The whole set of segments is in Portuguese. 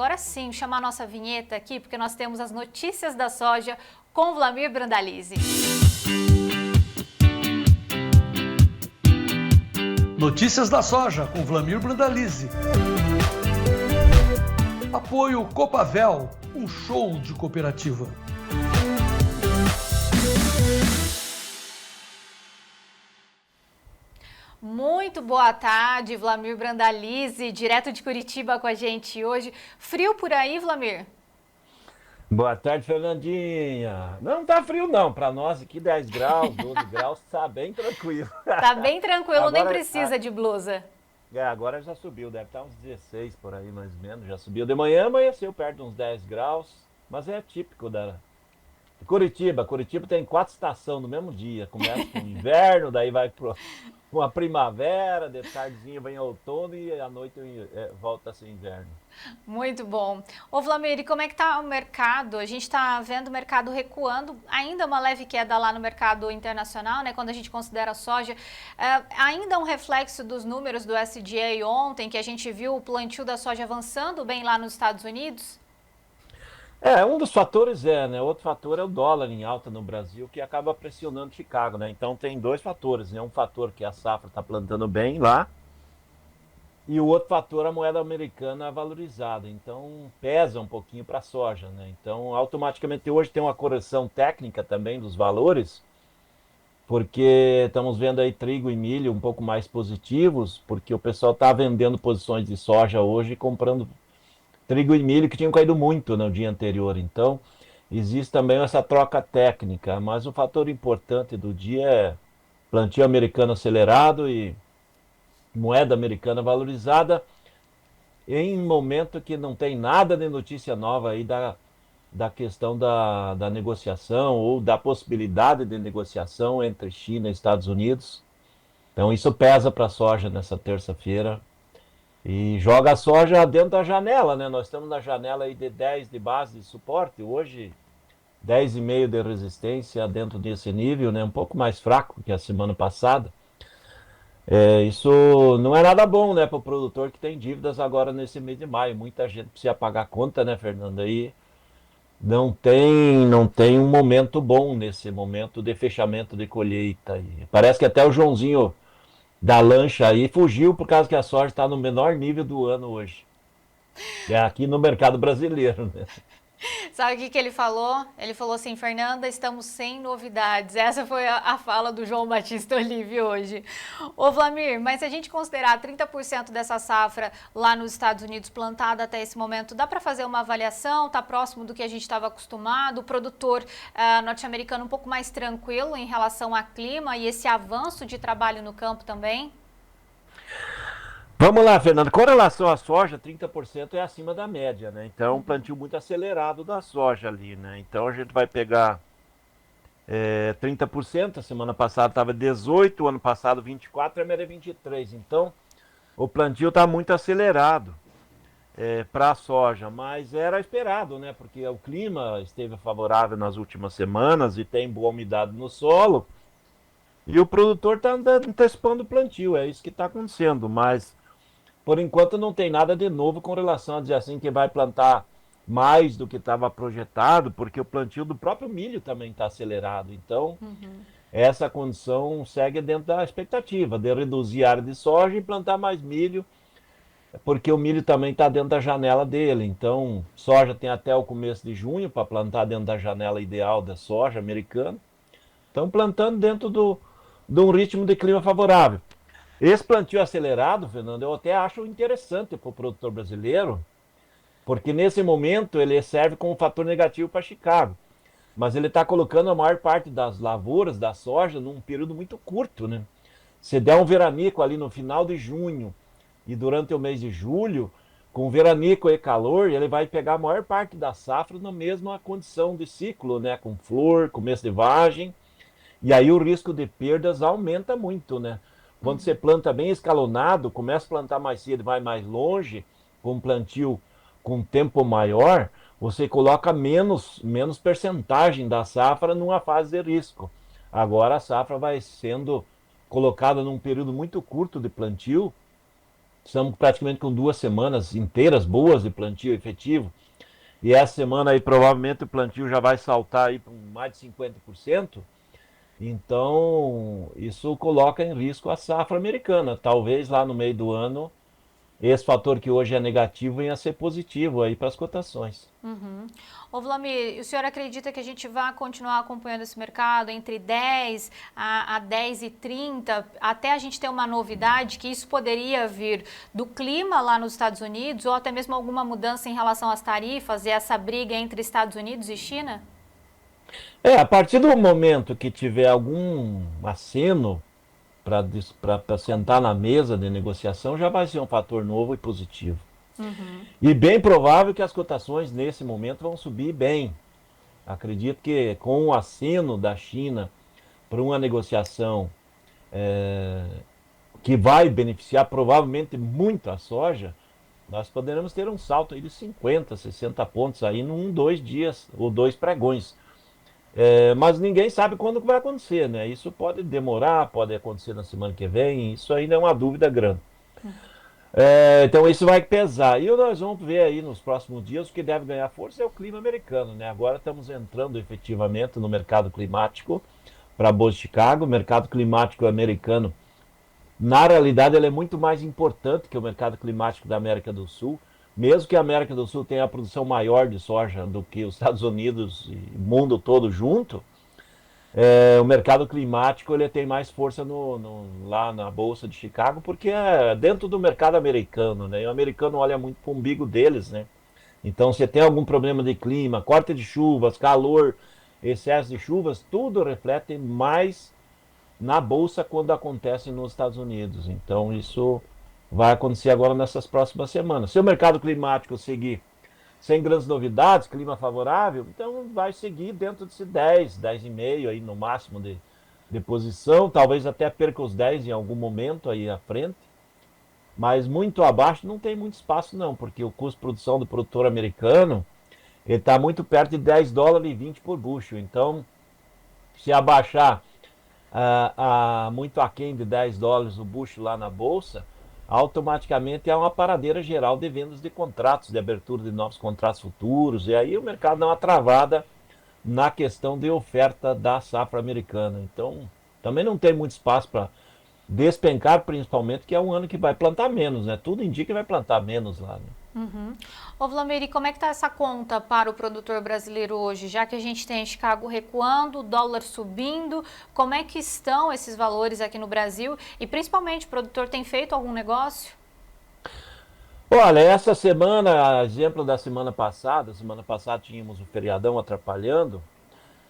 agora sim chamar a nossa vinheta aqui, porque nós temos as notícias da soja com Wlamir Brandalize. Notícias da soja com Wlamir Brandalize. Apoio Copavel, um show de cooperativa. Muito boa tarde, Wlamir Brandalize, direto de Curitiba com a gente hoje. Frio por aí, Wlamir? Boa tarde, Fernandinha. Não tá frio não, para nós aqui 10 graus, 12 graus, tá bem tranquilo. Tá bem tranquilo, Agora, nem precisa de blusa. Agora já subiu, deve estar uns 16 por aí mais ou menos, já subiu. De manhã amanheceu perto de uns 10 graus, mas é típico da Curitiba. Curitiba tem 4 estações no mesmo dia, começa com inverno, daí vai para uma primavera, de tardezinha vem outono e à noite volta a ser inverno. Muito bom. Ô Wlamir, e como é que tá o mercado? A gente está vendo o mercado recuando, ainda uma leve queda lá no mercado internacional, né? Quando a gente considera a soja, ainda um reflexo dos números do SDA ontem, que a gente viu o plantio da soja avançando bem lá nos Estados Unidos? Um dos fatores né? Outro fator é o dólar em alta no Brasil, que acaba pressionando Chicago, né? Então tem dois fatores, né? Um fator que a safra está plantando bem lá, e o outro fator, a moeda americana valorizada. Então pesa um pouquinho para a soja, né? Então automaticamente hoje tem uma correção técnica também dos valores, porque estamos vendo aí trigo e milho um pouco mais positivos, porque o pessoal está vendendo posições de soja hoje e comprando trigo e milho que tinham caído muito no dia anterior. Então, existe também essa troca técnica, mas o fator importante do dia é plantio americano acelerado e moeda americana valorizada em um momento que não tem nada de notícia nova aí da questão da negociação ou da possibilidade de negociação entre China e Estados Unidos. Então, isso pesa para a soja nessa terça-feira. E joga a soja dentro da janela, né? Nós estamos na janela aí de 10 de base de suporte, hoje 10,5 de resistência dentro desse nível, né? Um pouco mais fraco que a semana passada. Isso não é nada bom, né, para o produtor que tem dívidas agora nesse mês de maio. Muita gente precisa pagar conta, né, Fernando? Aí não tem um momento bom nesse momento de fechamento de colheita. E parece que até o Joãozinho da lancha aí fugiu por causa que a soja está no menor nível do ano hoje. Aqui no mercado brasileiro, né? Sabe o que ele falou? Ele falou assim, Fernanda, estamos sem novidades. Essa foi a fala do João Batista Olive hoje. Ô Wlamir, mas se a gente considerar 30% dessa safra lá nos Estados Unidos plantada até esse momento, dá para fazer uma avaliação? Está próximo do que a gente estava acostumado? O produtor norte-americano um pouco mais tranquilo em relação ao clima e esse avanço de trabalho no campo também? Vamos lá, Fernando. Com relação à soja, 30% é acima da média, né? Então, um plantio muito acelerado da soja ali, né? Então, a gente vai pegar 30%. A semana passada estava 18%, o ano passado 24%, a média é 23%. Então, o plantio está muito acelerado para a soja, mas era esperado, né? Porque o clima esteve favorável nas últimas semanas e tem boa umidade no solo. E o produtor está antecipando o plantio, é isso que está acontecendo, mas por enquanto não tem nada de novo com relação a dizer assim que vai plantar mais do que estava projetado, porque o plantio do próprio milho também está acelerado. Então, essa condição segue dentro da expectativa de reduzir a área de soja e plantar mais milho, porque o milho também está dentro da janela dele. Então, soja tem até o começo de junho para plantar dentro da janela ideal da soja americana. Estão plantando dentro de um ritmo de clima favorável. Esse plantio acelerado, Fernando, eu até acho interessante para o produtor brasileiro, porque nesse momento ele serve como fator negativo para Chicago. Mas ele está colocando a maior parte das lavouras da soja num período muito curto, né? Se der um veranico ali no final de junho e durante o mês de julho, com veranico e calor, ele vai pegar a maior parte da safra na mesma condição de ciclo, né? Com flor, começo de vagem, e aí o risco de perdas aumenta muito, né? Quando você planta bem escalonado, começa a plantar mais cedo, vai mais longe, com plantio com tempo maior, você coloca menos percentagem da safra numa fase de risco. Agora a safra vai sendo colocada num período muito curto de plantio, estamos praticamente com 2 semanas inteiras boas de plantio efetivo. E essa semana aí provavelmente o plantio já vai saltar aí para mais de 50%. Então, isso coloca em risco a safra americana. Talvez lá no meio do ano, esse fator que hoje é negativo venha a ser positivo aí para as cotações. Uhum. Ô Vlamir, o senhor acredita que a gente vai continuar acompanhando esse mercado entre 10 a 10,30 até a gente ter uma novidade, que isso poderia vir do clima lá nos Estados Unidos ou até mesmo alguma mudança em relação às tarifas e essa briga entre Estados Unidos e China? A partir do momento que tiver algum aceno para sentar na mesa de negociação, já vai ser um fator novo e positivo. Uhum. E bem provável que as cotações nesse momento vão subir bem. Acredito que com o aceno da China para uma negociação que vai beneficiar provavelmente muito a soja, nós poderemos ter um salto aí de 50, 60 pontos aí num, 2 dias ou 2 pregões. Mas ninguém sabe quando que vai acontecer, né? Isso pode demorar, pode acontecer na semana que vem, isso ainda é uma dúvida grande. Então isso vai pesar. E nós vamos ver aí nos próximos dias o que deve ganhar força é o clima americano, né? Agora estamos entrando efetivamente no mercado climático para a Bolsa de Chicago. O mercado climático americano, na realidade, ele é muito mais importante que o mercado climático da América do Sul. Mesmo que a América do Sul tenha a produção maior de soja do que os Estados Unidos e o mundo todo junto, o mercado climático ele tem mais força lá na Bolsa de Chicago, porque é dentro do mercado americano, né? E o americano olha muito para o umbigo deles, né? Então, se tem algum problema de clima, corte de chuvas, calor, excesso de chuvas, tudo reflete mais na Bolsa quando acontece nos Estados Unidos. Então, isso vai acontecer agora nessas próximas semanas. Se o mercado climático seguir sem grandes novidades, clima favorável, então vai seguir dentro desse 10, 10,5 aí no máximo de posição, talvez até perca os 10 em algum momento aí à frente, mas muito abaixo não tem muito espaço não, porque o custo de produção do produtor americano ele está muito perto de 10 dólares e 20 por bushel, então se abaixar muito aquém de 10 dólares o bushel lá na bolsa, automaticamente é uma paradeira geral de vendas de contratos, de abertura de novos contratos futuros, e aí o mercado dá uma travada na questão de oferta da safra americana. Então, também não tem muito espaço para despencar, principalmente, que é um ano que vai plantar menos, né? Tudo indica que vai plantar menos lá, né? Uhum. Ô Vlamir, e como é que está essa conta para o produtor brasileiro hoje? Já que a gente tem Chicago recuando, o dólar subindo, como é que estão esses valores aqui no Brasil? E principalmente, o produtor tem feito algum negócio? Olha, essa semana, exemplo da semana passada tínhamos o feriadão atrapalhando,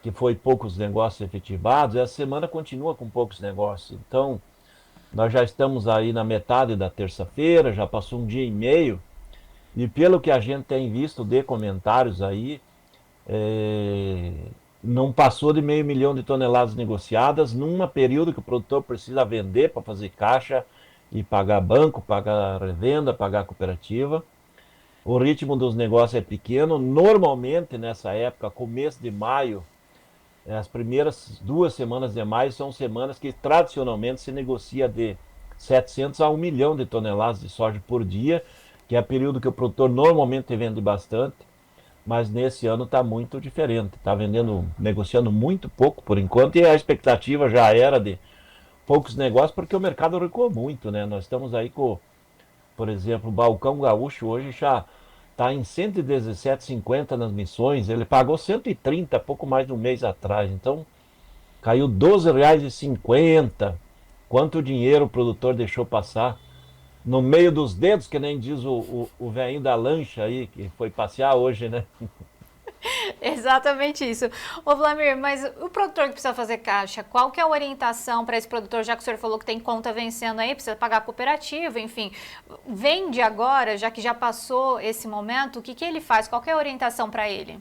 que foi poucos negócios efetivados, essa semana continua com poucos negócios. Então, nós já estamos aí na metade da terça-feira, já passou um dia e meio, e pelo que a gente tem visto de comentários aí, não passou de 500 mil de toneladas negociadas num período que o produtor precisa vender para fazer caixa e pagar banco, pagar revenda, pagar cooperativa. O ritmo dos negócios é pequeno. Normalmente nessa época, começo de maio, as primeiras 2 semanas de maio são semanas que tradicionalmente se negocia de 700 a 1 milhão de toneladas de soja por dia, que é o período que o produtor normalmente vende bastante, mas nesse ano está muito diferente. Está negociando muito pouco por enquanto, e a expectativa já era de poucos negócios, porque o mercado recuou muito, né? Nós estamos aí com, por exemplo, o balcão gaúcho hoje já está em 117,50 nas missões, ele pagou 130 pouco mais de um mês atrás, então caiu R$ 12,50. Quanto dinheiro o produtor deixou passar no meio dos dedos, que nem diz o velhinho da lancha aí, que foi passear hoje, né? Exatamente isso. Ô Vlamir, mas o produtor que precisa fazer caixa, qual que é a orientação para esse produtor, já que o senhor falou que tem conta vencendo aí, precisa pagar cooperativa, enfim, vende agora, já que já passou esse momento, o que ele faz? Qual que é a orientação para ele?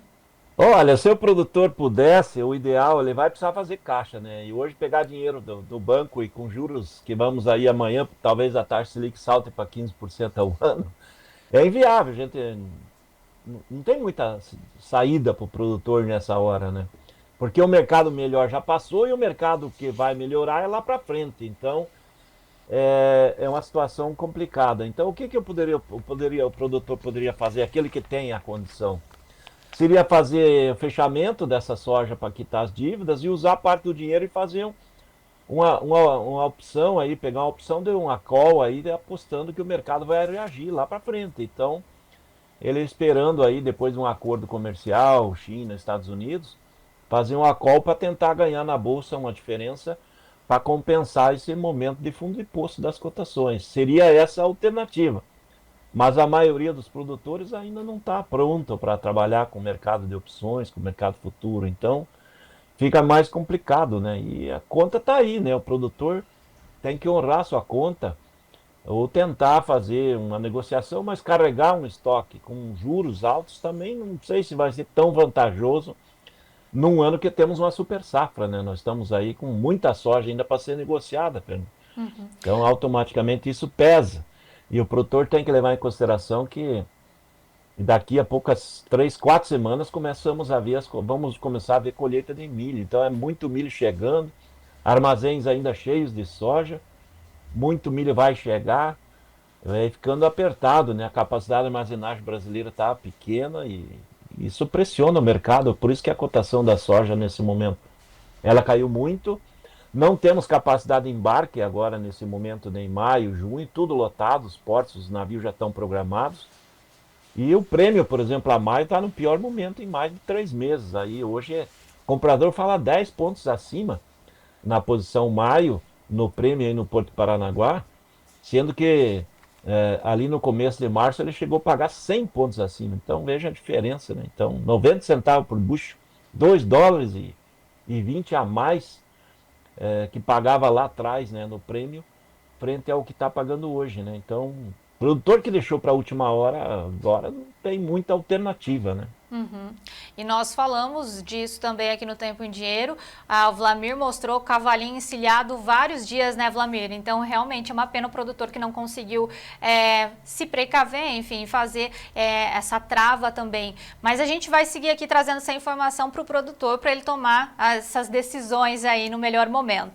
Olha, se o produtor pudesse, o ideal, ele vai precisar fazer caixa, né? E hoje pegar dinheiro do banco e com juros que vamos aí amanhã, talvez a taxa Selic salte para 15% ao ano, é inviável, gente. Não tem muita saída para o produtor nessa hora, né? Porque o mercado melhor já passou e o mercado que vai melhorar é lá para frente. Então, é uma situação complicada. Então, o que o produtor poderia fazer, aquele que tem a condição? Seria fazer o fechamento dessa soja para quitar as dívidas e usar parte do dinheiro e fazer uma opção aí, pegar uma opção de uma call aí, apostando que o mercado vai reagir lá para frente. Então, ele esperando aí, depois de um acordo comercial, China, Estados Unidos, fazer uma call para tentar ganhar na bolsa uma diferença para compensar esse momento de fundo de poço das cotações. Seria essa a alternativa. Mas a maioria dos produtores ainda não está pronto para trabalhar com o mercado de opções, com o mercado futuro. Então, fica mais complicado, né? E a conta está aí, né? O produtor tem que honrar sua conta ou tentar fazer uma negociação, mas carregar um estoque com juros altos também não sei se vai ser tão vantajoso num ano que temos uma super safra, né? Nós estamos aí com muita soja ainda para ser negociada, Fernando. Então, automaticamente isso pesa. E o produtor tem que levar em consideração que daqui a poucas 3, 4 semanas vamos começar a ver colheita de milho. Então é muito milho chegando, armazéns ainda cheios de soja, muito milho vai chegar, vai ficando apertado, né? A capacidade de armazenagem brasileira está pequena e isso pressiona o mercado. Por isso que a cotação da soja nesse momento ela caiu muito. Não temos capacidade de embarque agora nesse momento, nem maio, junho, tudo lotado, os portos, os navios já estão programados. E o prêmio, por exemplo, a maio está no pior momento em mais de 3 meses. Aí hoje o comprador fala 10 pontos acima na posição maio, no prêmio aí no Porto Paranaguá, sendo que ali no começo de março ele chegou a pagar 100 pontos acima. Então veja a diferença, né? Então 90 centavos por bucho, 2 dólares e 20 a mais que pagava lá atrás, né, no prêmio, frente ao que está pagando hoje, né? Então, o produtor que deixou para a última hora, agora não tem muita alternativa, né? E nós falamos disso também aqui no Tempo em Dinheiro. O Vlamir mostrou o cavalinho encilhado vários dias, né, Vlamir? Então, realmente é uma pena o produtor que não conseguiu se precaver, enfim, fazer essa trava também. Mas a gente vai seguir aqui trazendo essa informação para o produtor, para ele tomar essas decisões aí no melhor momento.